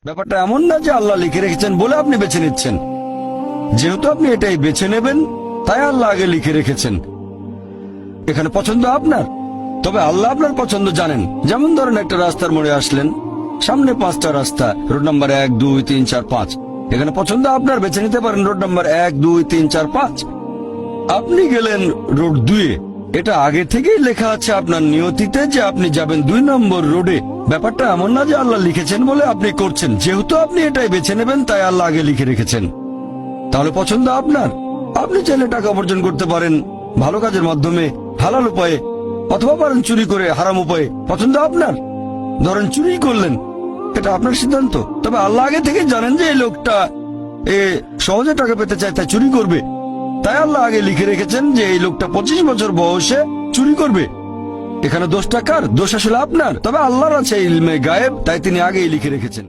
ব্যাপারটা এমন না যে আল্লাহ লিখে রেখেছেন বলে আপনি বেছে নিচ্ছেন। যেহেতু আপনি এটাই বেছে নেবেন, তাই আল্লাহ আগে লিখে রেখেছেন। এখানে পছন্দ আপনার, তবে আল্লাহ আপনার পছন্দ জানেন। যেমন ধরেন একটা রাস্তার মোড়ে আসলেন, সামনে 5টা রাস্তা, রোড নাম্বার 1, 2, 3, 4, 5। এখানে পছন্দ আপনার, বেছে নিতে পারেন রোড নাম্বার 1, 2, 3, 4, 5। আপনি গেলেন রোড 2-এ। এটা আগে থেকেই লেখা আছে আপনার নিয়তিতে যে আপনি যাবেন 2 নম্বর রোডে। ব্যাপারটা এমন না যে আল্লাহ লিখেছেন বলে আপনি করছেন। যেহেতু আপনি এটাই বেছে নেবেন, তাই আল্লাহ আগে লিখে রেখেছেন। তাহলে পছন্দ আপনার। আপনি চাইলে টাকা উপার্জন করতে পারেন ভালো কাজের মাধ্যমে, হালাল উপায়ে, অথবা পারেন চুরি করে হারাম উপায়ে। পছন্দ আপনার। ধরেন চুরি করলেন, এটা আপনার সিদ্ধান্ত। তবে আল্লাহ আগে থেকে জানেন যে এই লোকটা সহজে টাকা পেতে চায়, তাই চুরি করবে। তাই আল্লাহ আগে লিখে রেখেছেন যে এই লোকটা 25 বছর বয়সে চুরি করবে। এখানে দোষটা কার? দোষ আসলে আপনার। তবে আল্লাহর আছে ইলমে গায়েব, তাই তিনি আগেই লিখে রেখেছেন।